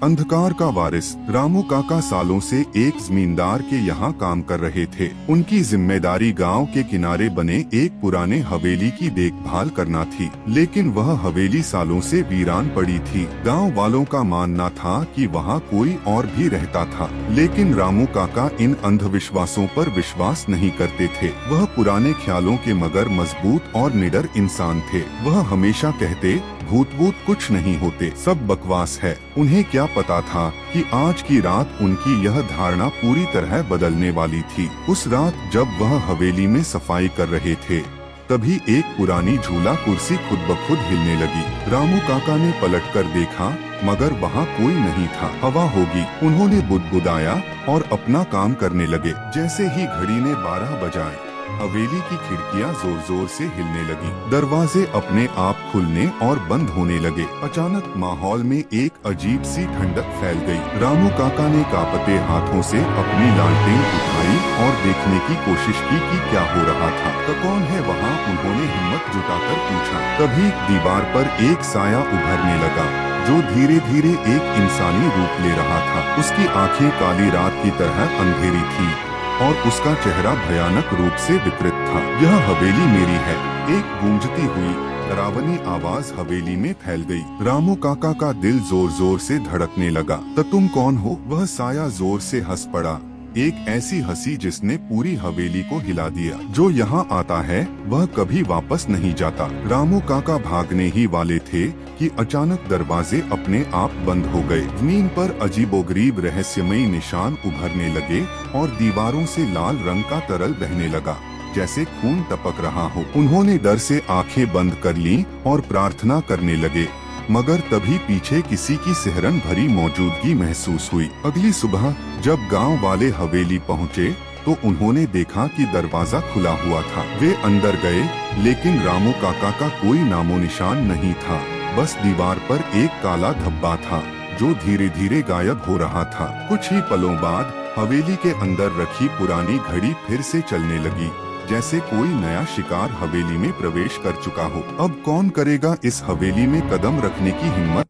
अंधकार का वारिस रामू काका सालों से एक जमींदार के यहाँ काम कर रहे थे। उनकी जिम्मेदारी गांव के किनारे बने एक पुराने हवेली की देखभाल करना थी, लेकिन वह हवेली सालों से वीरान पड़ी थी। गांव वालों का मानना था कि वहाँ कोई और भी रहता था, लेकिन रामू काका इन अंधविश्वासों पर विश्वास नहीं करते थे। वह पुराने ख्यालों के मगर मजबूत और निडर इंसान थे। वह हमेशा कहते, भूत भूत कुछ नहीं होते, सब बकवास है। उन्हें क्या पता था कि आज की रात उनकी यह धारणा पूरी तरह बदलने वाली थी। उस रात जब वह हवेली में सफाई कर रहे थे, तभी एक पुरानी झूला कुर्सी खुद ब खुद हिलने लगी। रामू काका ने पलटकर देखा, मगर वहाँ कोई नहीं था। हवा होगी, उन्होंने बुदबुदाया और अपना काम करने लगे। जैसे ही घड़ी ने 12 बजाए, हवेली की खिड़कियां जोर जोर से हिलने लगी। दरवाजे अपने आप खुलने और बंद होने लगे। अचानक माहौल में एक अजीब सी ठंडक फैल गई। रामू काका ने कांपते हाथों से अपनी लालटेन उठाई और देखने की कोशिश की कि क्या हो रहा था। तो कौन है वहाँ, उन्होंने हिम्मत जुटाकर पूछा। तभी दीवार पर एक साया उभरने लगा, जो धीरे धीरे एक इंसानी रूप ले रहा था। उसकी आंखें काली रात की तरह अंधेरी थी और उसका चेहरा भयानक रूप से विकृत था। यह हवेली मेरी है, एक गूंजती हुई डरावनी आवाज हवेली में फैल गई। रामू काका का दिल जोर जोर से धड़कने लगा। तो तुम कौन हो? वह साया जोर से हंस पड़ा, एक ऐसी हंसी जिसने पूरी हवेली को हिला दिया। जो यहाँ आता है वह कभी वापस नहीं जाता। रामू काका भागने ही वाले थे कि अचानक दरवाजे अपने आप बंद हो गए। जमीन पर अजीबोगरीब रहस्यमयी निशान उभरने लगे और दीवारों से लाल रंग का तरल बहने लगा, जैसे खून टपक रहा हो। उन्होंने डर से आंखें बंद कर लीं और प्रार्थना करने लगे, मगर तभी पीछे किसी की सिहरन भरी मौजूदगी महसूस हुई। अगली सुबह जब गांव वाले हवेली पहुंचे तो उन्होंने देखा कि दरवाजा खुला हुआ था। वे अंदर गए, लेकिन रामू काका का कोई नामो निशान नहीं था। बस दीवार पर एक काला धब्बा था, जो धीरे धीरे गायब हो रहा था। कुछ ही पलों बाद हवेली के अंदर रखी पुरानी घड़ी फिर से चलने लगी, जैसे कोई नया शिकार हवेली में प्रवेश कर चुका हो। अब कौन करेगा इस हवेली में कदम रखने की हिम्मत?